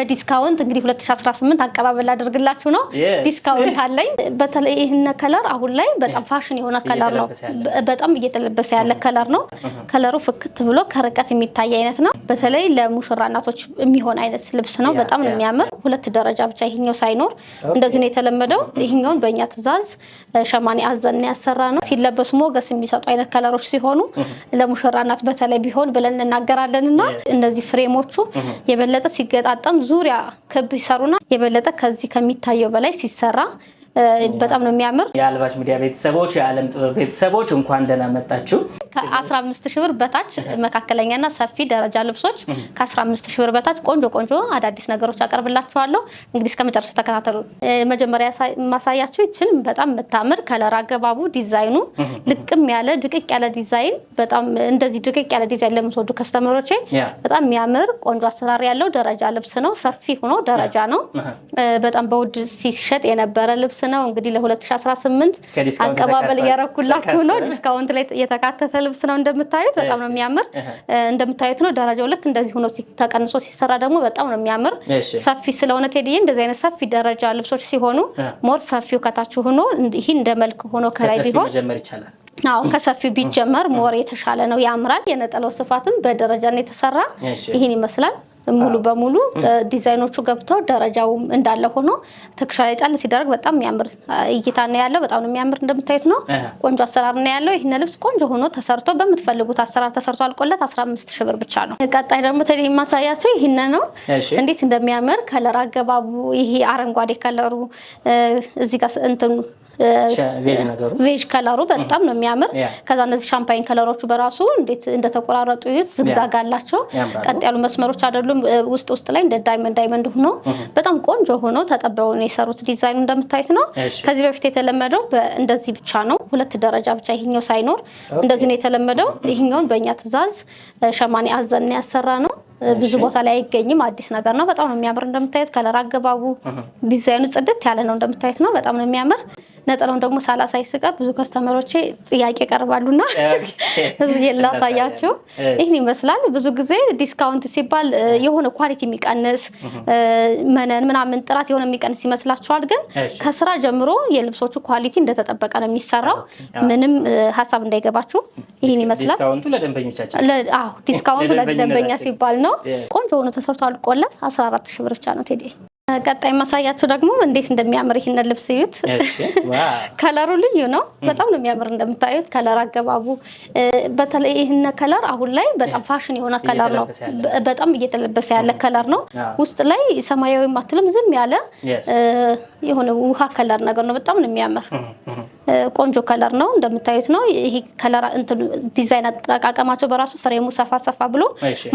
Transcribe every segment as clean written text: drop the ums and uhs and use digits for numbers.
በዲስካውንት እንግዲህ 2018 አቀባበል አድርግላችሁ ነው ዲስካውንት አለኝ በተለይ ይሄን ከለር አሁን ላይ በጣም ፋሽን የሆነ ከለር ነው በጣም እየተለበሰ ያለ ከለር ነው ከለሩ ፍክት ብሎ ከርቀት የሚታይ አይነት ነው በተለይ ለሙሽራ እናቶች የሚሆን አይነት ልብስ ነው በጣም ነው የሚያምር ሁለት ደረጃ ብቻ ይሄኛው ሳይኖር እንደዚህ ነው የተለመደው ይሄኛውን በእኛ ትዕዛዝ ሸማኔ አዘን ያሰራ ነው ሲለበሱ ሞገስ የሚሰጡ አይነት ከለሮች ሲሆኑ ለሙሽራ እናት በተለይ ቢሆን ብለን እናገራለንና እነዚህ ፍሬሞቹ የበለጠ ሲገጣጠም ዙሪያ ክብ ይሰሩና የበለጠ ከዚህ ከሚታየው በላይ ሲሰራ በጣም ነው የሚያምር የአልባሽ ሚዲያ ቤተሰቦች የዓለም ጥበብ ቤተሰቦች እንኳን ደህና መጣችሁ ከ15000 ብር በታች መካከለኛና ሰፊ ደረጃ ልብሶች ከ15000 ብር በታች ቆንጆ አዳዲስ ነገሮች አቀርብላችኋለሁ እንግዲህ እስከመጨረሻው ተከታተሉ መጀመሪያ ማሳያችሁ ይችን በጣም መታምር ከለር አገባቡ ዲዛይኑ ልቅም ያለ ድቅቅ ያለ ዲዛይን በጣም እንደዚህ ድቅቅ ያለ ዲዛይን ለምትወዱ ከስተመሮቼ በጣም የሚያምር ቆንጆ አሰራር ያለው ደረጃ ልብስ ነው ሰፊ ሆኖ ደረጃ ነው በጣም በውድ ሲሸጥ የነበረ ልብስ ነው እንግዲህ ለ2018 አቀባበል ያረኩላችሁ ነው ዲስካውንት ላይ የተካተተ ልብስ ነው እንደምታዩት በጣም ነው የሚያምር እንደምታዩት ነው ደረጃው ልክ እንደዚህ ሆኖ ተቀንሶ ሲሰራ ደግሞ በጣም ነው የሚያምር ሰፊ ስለሆነ ቴዲዬ እንደዚህ አይነት ሰፊ ደረጃ ልብሶች ሲሆኑ ሞር ሰፊው ከታች ሆኖ ይሄ እንደመልክ ሆኖ ከላይ ቢሆን መጀመር ይቻላል አዎ ከሰፊው ቢጀመር ሞር የተሻለ ነው ያምራል የነጠላው ስፋትም በደረጃ ነው የተሰራ ይሄን ይመስላል ሙሉ በሙሉ ዲዛይኖቹ ገብተው ደረጃው እንዳለ ሆኖ ተክሻላይ ጫል ሲደረግ በጣም የሚያምር እይታ ነው ያለው በጣም ነው የሚያምር እንደምታዩት ነው ቆንጆ አሰራር ነው ያለው ይሄን ልብስ ቆንጆ ሆኖ ተሰርቶ በመትፈልጉት አሰራር ተሰርቶ አልቆለት 15000 ብር ብቻ ነው ቀጣይ ደግሞ ተዲ ማሳያችሁ ይሄን ነው እንዴት እንደሚያምር ከለር አገባቡ ይሄ አረንጓዴ ከለሩ እዚህ ጋር እንትን ቬጅ ከለሩ በጣም ነው የሚያምር ከዛ እነዚህ ሻምፓኝ ከለሮቹ በራሱ እንዴት እንደተቆራረጡ ይሁት ዝግዛግ አላቸው ቀጥ ያሉ መስመሮች አይደሉም ውስጥ ላይ እንደ ዳይመንድ ሆኖ በጣም ቆንጆ ሆኖ ተጠበው ነው የሰሩት ዲዛይኑ እንደምታዩት ነው ከዚህ በፊት የተለመደው እንደዚህ ብቻ ነው ሁለት ደረጃ ብቻ ይሄኛው ሳይኖር እንደዚህ ነው የተለመደው ይሄኛውን በእኛ ትዕዛዝ ሸማኔ አዘን ያሰራ ነው ብዙ ቦታ ላይ አይገኝም አዲስ ነገር ነው በጣም ነው የሚያምር እንደምታዩት ከለር አገባቡ ዲዛይኑ ጽድት ያለ ነው እንደምታዩት ነው በጣም ነው የሚያምር ነጠላውን ደግሞ ሳላሳይ ስቀር ብዙ ከስተመሮቼ ጥያቄ ቀርባሉና ላሳያችሁ ይሄን ይመስላል ብዙ ጊዜ ዲስካውንት ሲባል የሆነ ኳሊቲ የሚቀንስ መነን ምናምን ጥራት የሆነ የሚቀንስ ይመስላችኋል ግን ከስራ ጀምሮ የልብሶቹ ኳሊቲ እንደተጠበቀ ነው የሚሰራው ምንም ሐሳብ እንዳይገባችሁ ይሄን ይመስላል ዲስካውንቱ ለደንበኞቻችን አዎ ዲስካውንቱ ለደንበኛ ሲባል ነው ቆንጆ ሆኖ ተሰርቶ አልቆለት 14000 ብር ብቻ ነው ቴዲ ቀጣይ ማሳያችሁ ደግሞ እንዴት እንደሚያምር ይሄን ልብስ እዩት ከለሩ ልዩ ነው በጣም ነው የሚያምር እንደምታዩት ከለር አገባቡ በተለይ ይሄን ከለር አሁን ላይ በጣም ፋሽን የሆነ ከለር ነው በጣም እየተለበሰ ያለ ከለር ነው ውስጥ ላይ ሰማያዊ ማትልም ዝም ያለ የሆነ ውሃ ከለር ነገር ነው በጣም ነው የሚያምር ቆንጆ ከለር ነው እንደምታዩት ነው ይሄ ከለር ዲዛይን አጠቃቀማቸው በራሱ ፍሬሙ ሰፋ ብሎ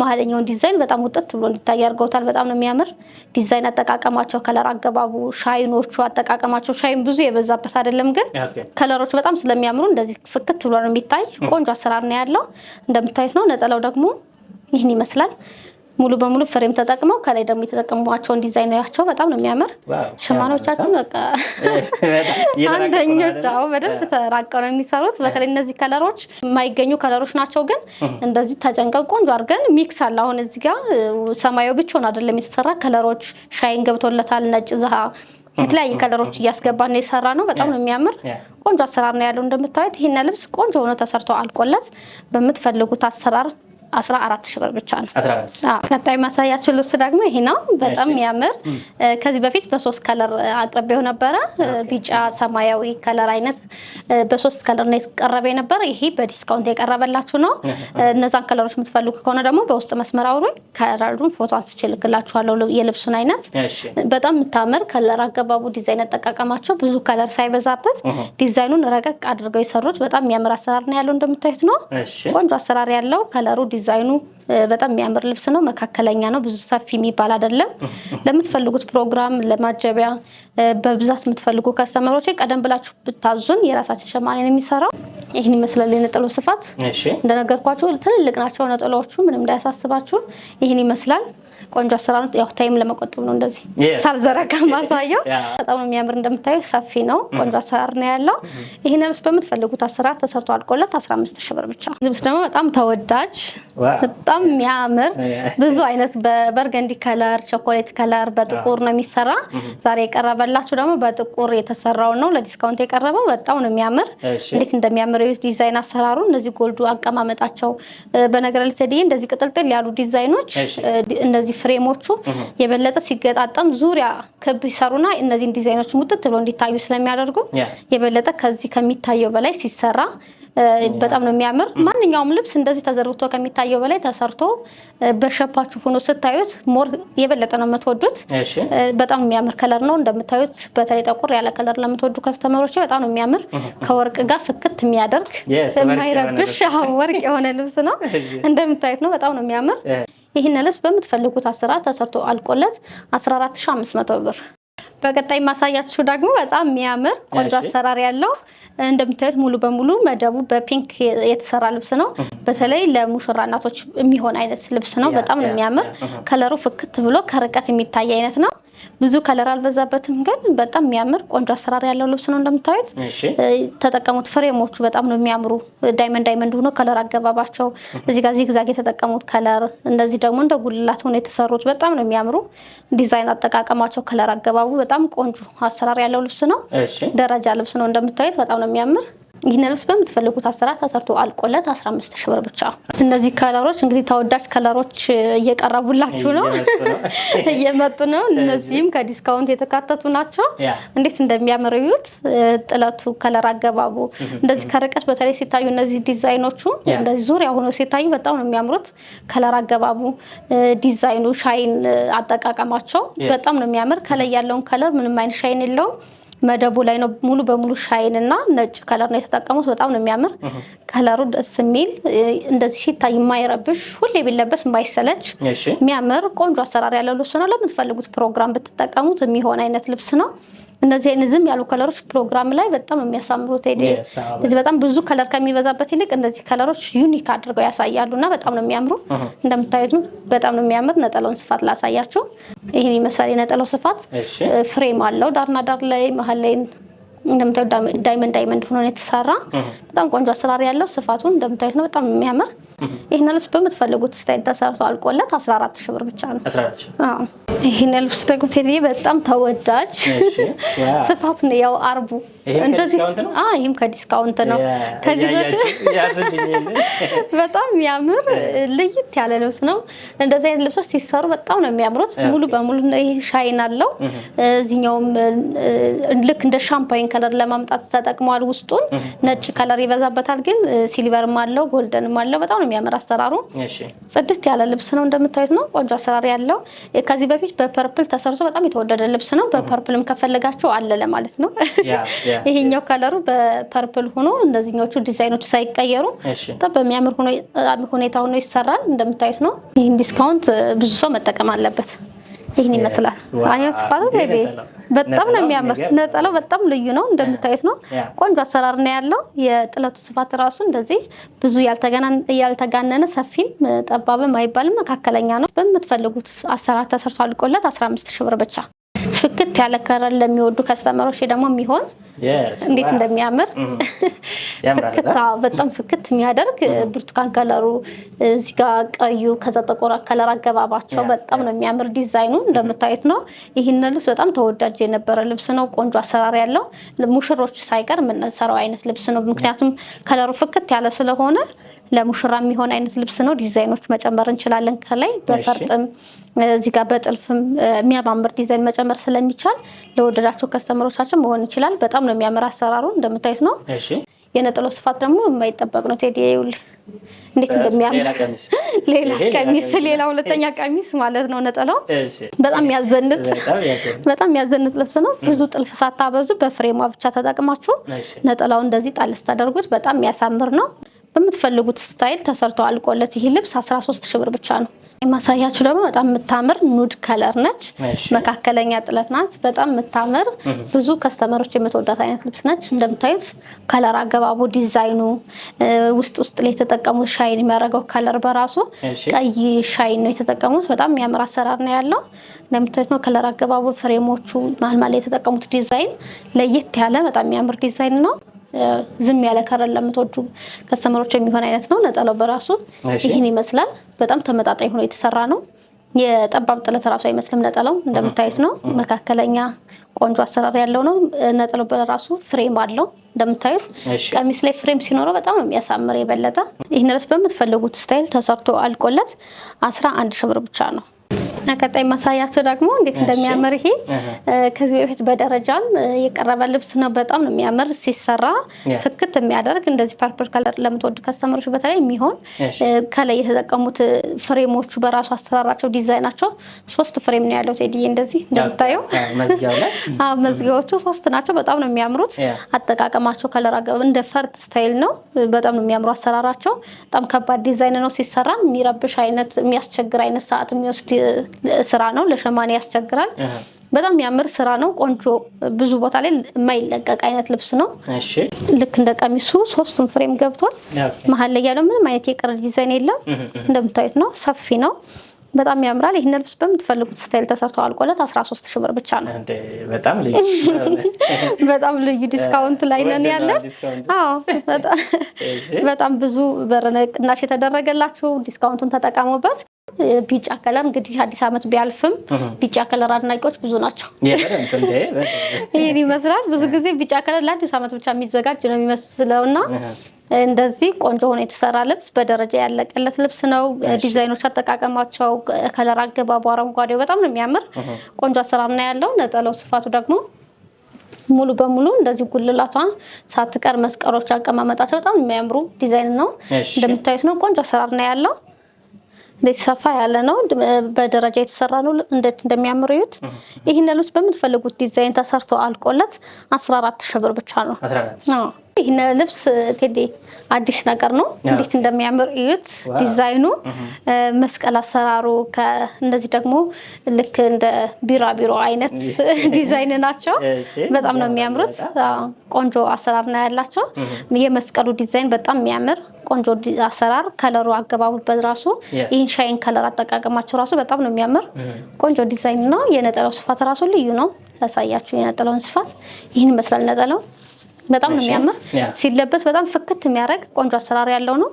መሀለኛውን ዲዛይን በጣም ውጥት ብሎ እንዲታይ አድርገውታል በጣም ነው የሚያምር ዲዛይን አጠቃቀማቸው ከለር አገባቡ ሻይኖቹ አጠቃቀማቸው ሻይን ብዙ የበዛበት አይደለም ግን ከለሮቹ በጣም ስለሚያምሩ እንደዚህ ፍክት ብሎ ነው የሚታይ ቆንጆ አሰራር ነው ያለው እንደምታዩት ነው ነጠላው ደግሞ ይሄን ይመስላል ሙሉ በሙሉ ፍሬም ተጠቅመው ከላይ ደግሞ የተጠቀሙዋቸውን ዲዛይናቸው በጣም ነው የሚያምር ሸማኔዎቻችን በቃ አንደኛው በደንብ ተራቀው ነው የሚሰሩት በተለይ እነዚህ ከለሮች የማይገኙ ከለሮች ናቸው ግን እንደዚህ ተጨንቀው ቆንጆ አድርገን ሚክስ አለ አሁን እዚህ ጋር ሰማያዊ ብቻውን አይደለም የተሰራ ከለሮች ሻይን ገብቶለታል ነጭ ዘሃ የተለያየ ከለሮች እያስገባን ነው የሰራ ነው በጣም ነው የሚያምር ቆንጆ አሰራር ነው ያለው እንደምታዩት ይሄን ልብስ ቆንጆ ሆኖ ተሰርቶ አልቆለት በመትፈልጉት አሰራር 14000 ብር ብቻ ነው 14 ቀጣይ ማሳያችሁ ልብስ ደግሞ ይሄ ነው በጣም የሚያምር ከዚህ በፊት በሶስት ከለር አቅርቤው ነበር ቢጫ ሰማያዊ ከለር አይነት በሶስት ከለር ነው የቀረበ ነበር ይሄ በዲስካውንት የቀረበላችሁ ነው እነዛን ከለሮች የምትፈልጉ ከሆነ ደግሞ በውስጥ መስመር አውሩኝ ከለሩን ፎቶ አንስቼልክላችኋለሁ የልብሱን አይነት በጣም የምታምር ከለር አገባቡ ዲዛይን አጠቃቀማቸው ብዙ ከለር ሳይበዛበት ዲዛይኑን ረቀቅ አድርገው የሰሩት በጣም የሚያምር አሰራር ነው ያለው እንደምታዩት ነው ቆንጆ አሰራር ያለው ከለሩ ዲዛይኑ በጣም የሚያምር ልብስ ነው መካከለኛ ነው ብዙ ሰፊ የሚባል አይደለም ለምትፈልጉት ፕሮግራም ለማጀቢያ በብዛት የምትፈልጉ ከስተመሮች ቀደም ብላችሁ ብታዙን የራሳችን ሸማኔ ነው የሚሰራው ይሄን ይመስላል የነጠላው ስፋት እንደነገርኳችሁ ትልልቅ ናቸው ነጠላዎቹ ምንም እንዳያሳስባችሁ ይሄን ይመስላል ቆንጆ አሰራር ነው። ያው ታይም ለመቆጠብ ነው እንደዚህ ሳልዘረጋ ማሳየው። በጣም ነው የሚያምር እንደምታዩ ሰፊ ነው። ቆንጆ አሰራር ነው ያለው። ይሄን ልብስ በምትፈልጉት አሰራር ተሰርቶ አልቆለት 15000 ብር ብቻ። ልብስ ደግሞ በጣም ተወዳጅ በጣም የሚያምር ብዙ አይነት በበርገንዲ ከለር፣ ቾኮሌት ከለር፣ በጥቁር ነው የሚሰራ። ዛሬ የቀረበላችሁ ደግሞ በጥቁር የተሰራው ነው ለዲስካውንት የቀረበው። በጣም ነው የሚያምር። እንዴት እንደሚያምር ዲዛይን አሰራሩ እንደዚህ ጎልዱ አቀማመጣቸው በነገራችን ላይ እንደዚህ ቅጥልጥል ያሉ ዲዛይኖች እነዚህ ፍሬሞቹ የበለጠ ሲገጣጠም ዙሪያ ክብ ይሰሩና እነዚህ ዲዛይኖች ሙጥጥ ብሎ እንዲታዩ ስለሚያደርጉ የበለጠ ከዚህ ከሚታየው በላይ ሲሰራ በጣም ነው የሚያምር። ማንኛውም ልብስ እንደዚህ ተዘርግቶ ከሚታየው በላይ ተሰርቶ በሸፓችሁ ሆኖ ስታዩት ሞር የበለጠ ነው የምትወዱት። በጣም የሚያምር ከለር ነው እንደምታዩት። በተለይ ጠቁር ያለ ከለር ለምትወዱ ከስተመሮች በጣም ነው የሚያምር። ከወርቅ ጋር ፍክት የሚያደርግ የማይረብሽ ወርቅ የሆነ ልብስ ነው እንደምታዩት ነው። በጣም ነው የሚያምር። ይህን ልብስ በምትፈልጉት አሰራር ተሰርቶ አልቆለት 14500 ብር። በቀጣይ ማሳያችሁ ደግሞ በጣም የሚያምር ቆንጆ አሰራር ያለው እንደምታዩት ሙሉ በሙሉ መደቡ በፒንክ የተሰራ ልብስ ነው። በተለይ ለሙሽራ እናቶች የሚሆን አይነት ልብስ ነው። በጣም ነው የሚያምር። ከለሩ ፍክት ብሎ ከርቀት የሚታይ አይነት ነው። ብዙ ከለር አልበዛበትም፣ ግን በጣም የሚያምር ቆንጆ አሰራር ያለው ልብስ ነው። እንደምታዩት ተጠቀሙት። ፍሬሞቹ በጣም ነው የሚያምሩ። ዳይመንድ ሆኖ ከለር አገባባቸው እዚህ ጋር ዚግዛግ የተጠቀሙት ከለር፣ እንደዚህ ደግሞ እንደ ጉልላት ሆኖ የተሰሩት በጣም ነው የሚያምሩ። ዲዛይን አጠቃቀማቸው፣ ከለር አገባቡ በጣም ቆንጆ አሰራር ያለው ልብስ ነው። ደረጃ ልብስ ነው እንደምታዩት በጣም ነው የሚያምር። ይህን ልብስ በምትፈልጉት አሰራር ተሰርቶ አልቆለት 15000 ብር ብቻ። እነዚህ ከለሮች እንግዲህ ተወዳጅ ከለሮች እየቀረቡላችሁ ነው እየመጡ ነው። እነዚህም ከዲስካውንት የተካተቱ ናቸው። እንዴት እንደሚያምር እዩት። ጥለቱ፣ ከለር አገባቡ እንደዚህ ከርቀት በተለይ ሲታዩ እነዚህ ዲዛይኖቹ እንደዚህ ዙሪያ ሆኖ ሲታዩ በጣም ነው የሚያምሩት። ከለር አገባቡ፣ ዲዛይኑ፣ ሻይን አጠቃቀማቸው በጣም ነው የሚያምር። ከላይ ያለውን ከለር ምንም አይነት ሻይን የለውም። መደቡ ላይ ነው ሙሉ በሙሉ ሻይን እና ነጭ ከለር ነው የተጠቀሙት። በጣም ነው የሚያምር ከለሩ፣ ደስ የሚል እንደዚህ ሲታይ የማይረብሽ ሁሌ ቢለበስ የማይሰለች የሚያምር ቆንጆ አሰራር ያለው ልብስ ነው። ለምትፈልጉት ፕሮግራም ብትጠቀሙት የሚሆን አይነት ልብስ ነው። እነዚህ አይነት ዝም ያሉ ከለሮች ፕሮግራም ላይ በጣም የሚያሳምሩት። እዚህ በጣም ብዙ ከለር ከሚበዛበት ይልቅ እነዚህ ከለሮች ዩኒክ አድርገው ያሳያሉና በጣም ነው የሚያምሩ። እንደምታዩት በጣም ነው የሚያምር። ነጠላውን ስፋት ላሳያችሁ። ይሄን ይመስላል የነጠላው ስፋት። ፍሬም አለው ዳርና ዳር ላይ፣ መሀል ላይ እንደምታዩት ዳይመንድ ሆኖ የተሰራ በጣም ቆንጆ አሰራር ያለው። ስፋቱን እንደምታዩት ነው በጣም የሚያምር። ይሄን ልብስ በምትፈልጉት ስታይል ተሰርቶ አልቆለት 14000 ብር ብቻ ነው። አዎ ይሄን ልብስ ደግሞ ቴዲዬ በጣም ተወዳጅ ስፋቱ ነው ያው አርቡ እንደዚህ። ይሄም ከዲስካውንት ነው። ከዚህ በጣም የሚያምር ለየት ያለ ልብስ ነው። እንደዚህ አይነት ልብሶች ሲሰሩ በጣም ነው የሚያምሩት። ሙሉ በሙሉ ይሄ ሻይን አለው። እዚህኛውም ልክ እንደ ሻምፓይን ከለር ለማምጣት ተጠቅመዋል። ውስጡን ነጭ ከለር ይበዛበታል፣ ግን ሲልቨርም አለው ጎልደንም አለው። በጣም የሚያምር አሰራሩ ጽድት ያለ ልብስ ነው። እንደምታዩት ነው ቆንጆ አሰራር ያለው። ከዚህ በፊት በፐርፕል ተሰርቶ በጣም የተወደደ ልብስ ነው። በፐርፕልም ከፈለጋችሁ አለ ለማለት ነው። ይሄኛው ከለሩ በፐርፕል ሆኖ እነዚህኞቹ ዲዛይኖች ሳይቀየሩ በጣም በሚያምር ሁኔታ ሆኖ ይሰራል። እንደምታዩት ነው። ይሄን ዲስካውንት ብዙ ሰው መጠቀም አለበት። ይሄን ይመስላል። አየው ስፋቱ በጣም ነው የሚያምር። ነጠላው በጣም ልዩ ነው። እንደምታዩት ነው ቆንጆ አሰራር ነው ያለው። የጥለቱ ስፋት ራሱ እንደዚህ ብዙ ያልተጋነነ ሰፊም ጠባብም አይባልም፣ መካከለኛ ነው። በምትፈልጉት አሰራር ተሰርቶ አልቆለት 15000 ብር ብቻ። ፍክት ያለ ከለር ለሚወዱ ከስተመሮች ደግሞ የሚሆን እንዴት እንደሚያምር በጣም ፍክት የሚያደርግ ብርቱካን ከለሩ እዚህ ጋር ቀዩ ከዛ ጥቁር ከለር አገባባቸው በጣም ነው የሚያምር። ዲዛይኑ እንደምታዩት ነው። ይህን ልብስ በጣም ተወዳጅ የነበረ ልብስ ነው። ቆንጆ አሰራር ያለው ሙሽሮች ሳይቀር የምንሰራው አይነት ልብስ ነው። ምክንያቱም ከለሩ ፍክት ያለ ስለሆነ ለሙሽራ የሚሆን አይነት ልብስ ነው። ዲዛይኖች መጨመር እንችላለን። ከላይ በፈርጥም እዚህ ጋር በጥልፍም የሚያማምር ዲዛይን መጨመር ስለሚቻል ለወደዳቸው ከስተመሮቻችን መሆን ይችላል። በጣም ነው የሚያምር አሰራሩ እንደምታዩት ነው። የነጠላው ስፋት ደግሞ የማይጠበቅ ነው። ቴዲ ይኸውልህ እንዴት እንደሚያምር ሌላ ሁለተኛ ቀሚስ ማለት ነው። ነጠላው በጣም ያዘንጥ ልብስ ነው። ብዙ ጥልፍ ሳታበዙ በፍሬሟ ብቻ ተጠቅማችሁ ነጠላው እንደዚህ ጣል ስታደርጉት በጣም የሚያሳምር ነው። በምትፈልጉት ስታይል ተሰርቶ አልቆለት ይሄ ልብስ 13000 ብር ብቻ ነው። ማሳያችሁ ደግሞ በጣም የምታምር ኑድ ከለር ነች። መካከለኛ ጥለት ናት። በጣም የምታምር ብዙ ከስተመሮች የምትወዳት አይነት ልብስ ነች። እንደምታዩት ከለር አገባቡ፣ ዲዛይኑ ውስጥ ላይ የተጠቀሙት ሻይን የሚያደርገው ከለር በራሱ ቀይ ሻይን ነው የተጠቀሙት። በጣም የሚያምር አሰራር ነው ያለው። እንደምታዩት ነው ከለር አገባቡ፣ ፍሬሞቹ መሀል ላይ የተጠቀሙት ዲዛይን ለየት ያለ በጣም የሚያምር ዲዛይን ነው። ዝም ያለ ከለር ለምትወዱ ከስተመሮች የሚሆን አይነት ነው። ነጠላው በራሱ ይህን ይመስላል። በጣም ተመጣጣኝ ሆኖ የተሰራ ነው። የጠባብ ጥለት ራሱ አይመስልም። ነጠላው እንደምታዩት ነው። መካከለኛ ቆንጆ አሰራር ያለው ነው። ነጠላው በራሱ ፍሬም አለው። እንደምታዩት ቀሚስ ላይ ፍሬም ሲኖረው በጣም ነው የሚያሳምር የበለጠ። ይህን ልብስ በምትፈልጉት ስታይል ተሰርቶ አልቆለት 11 ሺህ ብር ብቻ ነው። ቀጣይ ማሳያቸው ደግሞ እንዴት እንደሚያምር ይሄ ከዚህ በፊት በደረጃም የቀረበ ልብስ ነው። በጣም ነው የሚያምር ሲሰራ ፍክት የሚያደርግ እንደዚህ ፐርፕል ከለር ለምትወዱ ከስተመሮች በተለይ የሚሆን ከላይ የተጠቀሙት ፍሬሞቹ በራሱ አሰራራቸው ዲዛይናቸው 3 ፍሬም ነው ያለው። ቴዲ እንደዚህ እንደምታየው መዝጊያዎቹ 3 ናቸው። በጣም ነው የሚያምሩት። አጠቃቀማቸው ከለር አገባ እንደ ፈርጥ ስታይል ነው። በጣም ነው የሚያምሩ አሰራራቸው። በጣም ከባድ ዲዛይን ነው ሲሰራ። የሚረብሽ አይነት የሚያስቸግር አይነት ሰዓት የሚወስድ ስራ ነው። ለሸማኔ ያስቸግራል። በጣም የሚያምር ስራ ነው። ቆንጆ ብዙ ቦታ ላይ የማይለቀቅ አይነት ልብስ ነው። ልክ እንደ ቀሚሱ 3ቱም ፍሬም ገብቷል። መሀል ላይ ያለው ምንም አይነት የቀረ ዲዛይን የለም። እንደምታዩት ነው። ሰፊ ነው። በጣም ያምራል። ይሄን ልብስ በምትፈልጉት ስታይል ተሰርቶ አልቆለት 13 ሺህ ብር ብቻ ነው። በጣም ልዩ ዲስካውንት ላይ ነን ያለን። በጣም ብዙ ቅናሽ የተደረገላችሁ ዲስካውንቱን ተጠቀሙበት። ቢጫ ከለር እንግዲህ አዲስ ዓመት ቢያልፍም ቢጫ ከለር አድናቂዎች ብዙ ናቸው። ይሄን ይመስላል። ብዙ ጊዜ ቢጫ ከለር ለአዲስ ዓመት ብቻ የሚዘጋጅ ነው የሚመስለውና እንደዚህ ቆንጆ ሆኖ የተሰራ ልብስ በደረጃ ያለቀለት ልብስ ነው። ዲዛይኖች አጠቃቀማቸው፣ ከለር አገባቡ፣ አረንጓዴው በጣም ነው የሚያምር ቆንጆ አሰራር ነው ያለው። ነጠላው ስፋቱ ደግሞ ሙሉ በሙሉ እንደዚህ ጉልላቷን ሳትቀር መስቀሎች አቀማመጣቸው በጣም የሚያምሩ ዲዛይን ነው። እንደምታዩት ነው። ቆንጆ አሰራር ነው ያለው። ሰፋ ያለ ነው። በደረጃ የተሰራ ነው። እንዴት እንደሚያምር እዩት። ይሄን ልብስ በምትፈልጉት ዲዛይን ተሰርቶ አልቆለት 14 ሺህ ብር ብቻ ነው። ይሄን ልብስ ቴዲ አዲስ ነገር ነው። እንዴት እንደሚያምር እዩት። ዲዛይኑ መስቀል አሰራሩ እንደዚህ ደግሞ ልክ እንደ ቢራቢሮ አይነት ዲዛይን ናቸው። በጣም ነው የሚያምሩት። ቆንጆ አሰራር ነው ያላቸው። የመስቀሉ ዲዛይን በጣም የሚያምር ቆንጆ አሰራር፣ ከለሩ አገባቡ በራሱ ይህን ሻይን ከለር አጠቃቀማቸው ራሱ በጣም ነው የሚያምር ቆንጆ ዲዛይን ነው። የነጠላው ስፋት ራሱ ልዩ ነው። ያሳያችሁ የነጠላውን ስፋት ይህን ይመስላል። ነጠላው በጣም ነው የሚያምር ሲለበስ በጣም ፍክት የሚያደርግ ቆንጆ አሰራር ያለው ነው።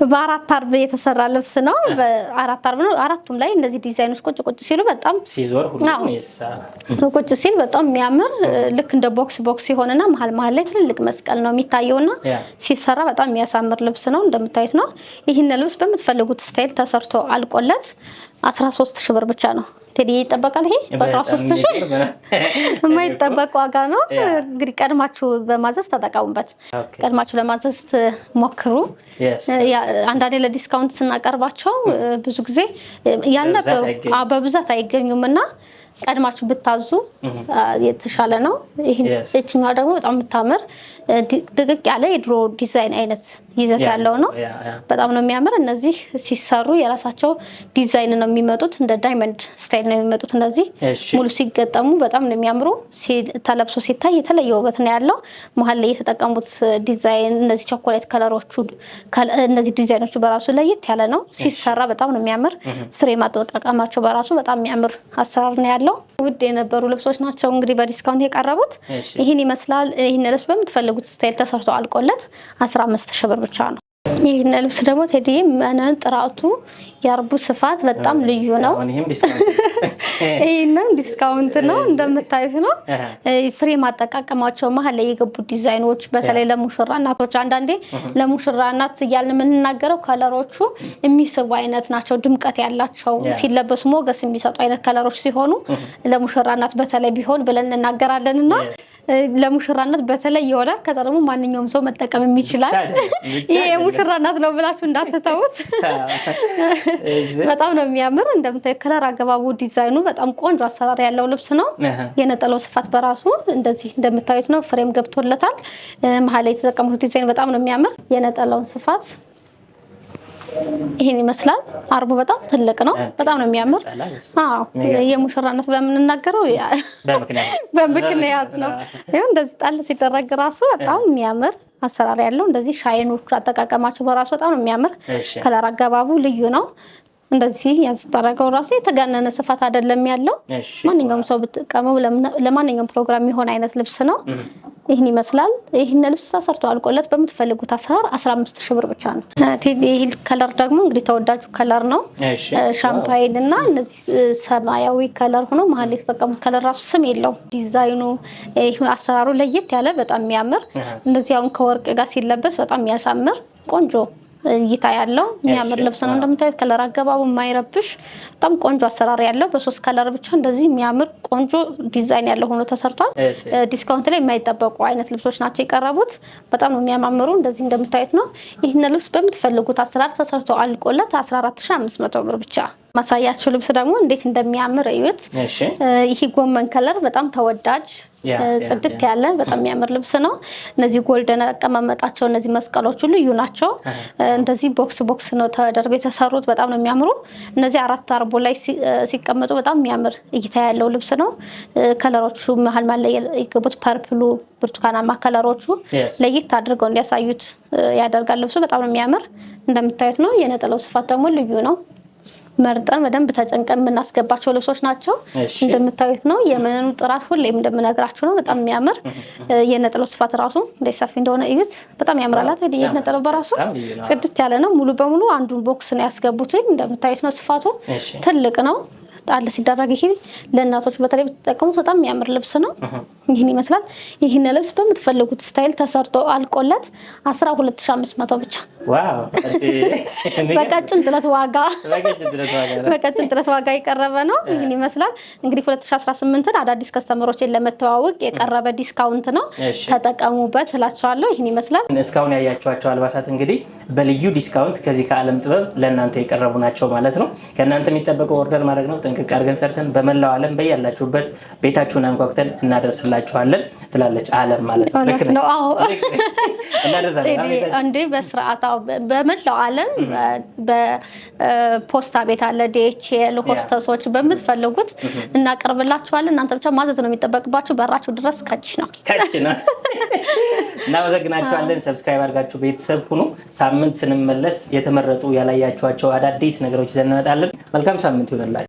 በአራት አርብ የተሰራ ልብስ ነው። በአራት አርብ ነው። አራቱም ላይ እንደዚህ ዲዛይኖች ቁጭ ሲሉ በጣም ሲዞር ሁሉም ቁጭ ሲል በጣም የሚያምር ልክ እንደ ቦክስ ይሆንና መሀል ላይ ትልልቅ መስቀል ነው የሚታየውና ሲሰራ በጣም የሚያሳምር ልብስ ነው። እንደምታዩት ነው። ይህን ልብስ በምትፈልጉት ስታይል ተሰርቶ አልቆለት 13 ሺህ ብር ብቻ ነው። ቴዲ ይጠበቃል። ይሄ በ13 ሺህ የማይጠበቅ ዋጋ ነው። እንግዲህ ቀድማችሁ በማዘዝ ተጠቀሙበት። ቀድማችሁ ለማዘዝ ሞክሩ። አንዳንዴ ለዲስካውንት ስናቀርባቸው ብዙ ጊዜ ያልነበሩ በብዛት አይገኙም እና ቀድማችሁ ብታዙ የተሻለ ነው። ይህችኛዋ ደግሞ በጣም የምታምር ድቅቅ ያለ የድሮ ዲዛይን አይነት ይዘት ያለው ነው። በጣም ነው የሚያምር። እነዚህ ሲሰሩ የራሳቸው ዲዛይን ነው የሚመጡት። እንደ ዳይመንድ ስታይል ነው የሚመጡት። እነዚህ ሙሉ ሲገጠሙ በጣም ነው የሚያምሩ። ተለብሶ ሲታይ የተለየ ውበት ነው ያለው። መሀል ላይ የተጠቀሙት ዲዛይን እነዚህ ቾኮሌት ከለሮቹ እነዚህ ዲዛይኖቹ በራሱ ለየት ያለ ነው። ሲሰራ በጣም ነው የሚያምር። ፍሬም አጠቃቀማቸው በራሱ በጣም የሚያምር አሰራር ነው ያለው። ውድ የነበሩ ልብሶች ናቸው እንግዲህ በዲስካውንት የቀረቡት። ይህን ይመስላል። ይህን ልብስ በምትፈልጉት ስታይል ተሰርቶ አልቆለት 15 ሺህ ብር ብቻ ነው። ይህን ልብስ ደግሞ ቴዲ መነን ጥራቱ የአርቡ ስፋት በጣም ልዩ ነው። ይህንን ዲስካውንት ነው እንደምታዩት ነው። ፍሬም አጠቃቀማቸው መሀል ላይ የገቡ ዲዛይኖች በተለይ ለሙሽራ እናቶች አንዳንዴ ለሙሽራ እናት እያልን የምንናገረው ከለሮቹ የሚስቡ አይነት ናቸው። ድምቀት ያላቸው ሲለበሱ ሞገስ የሚሰጡ አይነት ከለሮች ሲሆኑ ለሙሽራ እናት በተለይ ቢሆን ብለን እንናገራለን እና ለሙሽራነት በተለይ ይሆናል። ከዛ ደግሞ ማንኛውም ሰው መጠቀም የሚችላል። ይሄ የሙሽራ እናት ነው ብላችሁ እንዳትተውት። በጣም ነው የሚያምር። እንደምታዩት ከለር አገባቡ ዲዛይኑ በጣም ቆንጆ አሰራር ያለው ልብስ ነው። የነጠላው ስፋት በራሱ እንደዚህ እንደምታዩት ነው። ፍሬም ገብቶለታል። መሀል ላይ የተጠቀሙት ዲዛይን በጣም ነው የሚያምር። የነጠላውን ስፋት ይሄን ይመስላል። አርቡ በጣም ትልቅ ነው። በጣም ነው የሚያምር። አዎ የሙሽራነት ብለን የምንናገረው በምክንያት ነው። ይሄው እንደዚህ ጣል ሲደረግ ራሱ በጣም የሚያምር አሰራር ያለው እንደዚህ ሻይኖቹ አጠቃቀማቸው በራሱ በጣም ነው የሚያምር። ከለር አገባቡ ልዩ ነው። እንደዚህ ያስጠረገው ራሱ የተጋነነ ስፋት አይደለም ያለው። ማንኛውም ሰው ብትቀመው ለማንኛውም ፕሮግራም የሚሆን አይነት ልብስ ነው። ይሄን ይመስላል። ይሄን ልብስ ተሰርቶ አልቆለት በምትፈልጉት አሰራር 15000 ብር ብቻ ነው። ይሄ ከለር ደግሞ እንግዲህ ተወዳጁ ከለር ነው። ሻምፓይን እና እነዚህ ሰማያዊ ከለር ሆኖ መሀል ላይ የተጠቀሙት ከለር ራሱ ስም የለውም። ዲዛይኑ አሰራሩ ለየት ያለ በጣም የሚያምር እንደዚህ አሁን ከወርቅ ጋር ሲለበስ በጣም የሚያሳምር ቆንጆ እይታ ያለው የሚያምር ልብስ ነው። እንደምታዩት ከለር አገባቡ የማይረብሽ በጣም ቆንጆ አሰራር ያለው በ3 ከለር ብቻ እንደዚህ የሚያምር ቆንጆ ዲዛይን ያለው ሆኖ ተሰርቷል። ዲስካውንት ላይ የማይጠበቁ አይነት ልብሶች ናቸው የቀረቡት። በጣም ነው የሚያማምሩ። እንደዚህ እንደምታዩት ነው። ይህን ልብስ በምትፈልጉት አሰራር ተሰርቶ አልቆለት 14500 ብር ብቻ። ማሳያችሁ ልብስ ደግሞ እንዴት እንደሚያምር እዩት። ይሄ ጎመን ከለር በጣም ተወዳጅ ጽድት ያለ በጣም የሚያምር ልብስ ነው። እነዚህ ጎልደን አቀማመጣቸው እነዚህ መስቀሎቹ ልዩ ናቸው። እንደዚህ ቦክስ ነው ተደርገው የተሰሩት በጣም ነው የሚያምሩ። እነዚህ 4 አርቦ ላይ ሲቀመጡ በጣም የሚያምር እይታ ያለው ልብስ ነው። ከለሮቹ መሀል ላይ የገቡት ፐርፕሉ ብርቱካናማ ከለሮቹ ለየት አድርገው እንዲያሳዩት ያደርጋል። ልብሱ በጣም ነው የሚያምር። እንደምታዩት ነው። የነጠላው ስፋት ደግሞ ልዩ ነው። መርጠን በደንብ ተጨንቀን የምናስገባቸው ልብሶች ናቸው። እንደምታዩት ነው። የመነኑ ጥራት ሁሌም እንደምነግራችሁ ነው። በጣም የሚያምር የነጠላው ስፋት ራሱ እንዴት ሰፊ እንደሆነ እዩት። በጣም ያምራል። የነጠላው በራሱ ጽድት ያለ ነው። ሙሉ በሙሉ አንዱን ቦክስ ነው ያስገቡት። እንደምታዩት ነው። ስፋቱ ትልቅ ነው። ጣል ሲደረግ ይሄ ለእናቶች በተለይ ብትጠቀሙት በጣም የሚያምር ልብስ ነው። ይሄን ይመስላል። ይሄን ልብስ በምትፈልጉት ስታይል ተሰርቶ አልቆለት 12500 ብቻ። ዋው! በቀጭን ጥለት ዋጋ የቀረበ ነው። ይሄን ይመስላል። እንግዲህ 2018ን አዳዲስ ከስተመሮችን ለመተዋወቅ የቀረበ ዲስካውንት ነው። ተጠቀሙበት እላችኋለሁ። ይሄን ይመስላል። እስካሁን ያያችኋቸው አልባሳት እንግዲህ በልዩ ዲስካውንት ከዚህ ከዓለም ጥበብ ለእናንተ የቀረቡ ናቸው ማለት ነው። ከእናንተ የሚጠበቀው ኦርደር ማድረግ ነው። ጥንቅቅ አድርገን ሰርተን በመላው ዓለም በያላችሁበት ቤታችሁን አንኳኩተን እናደርስላችኋለን ትላለች ዓለም ማለት ነው። ልክ ነው። አዎ እንዴ በስርዓት በመላው ዓለም በፖስታ ቤት አለ DHL ሆስተሶች በምትፈልጉት እናቀርብላችኋለን። እናንተ ብቻ ማዘዝ ነው የሚጠበቅባችሁ። በራችሁ ድረስ ከች ነው። እናመሰግናችኋለን። ሰብስክራይብ አድርጋችሁ ቤተሰብ ሁኑ። ሳምንት ስንመለስ የተመረጡ ያላያችኋቸው አዳዲስ ነገሮች ይዘን እንመጣለን። መልካም ሳምንት ይሁንላችሁ።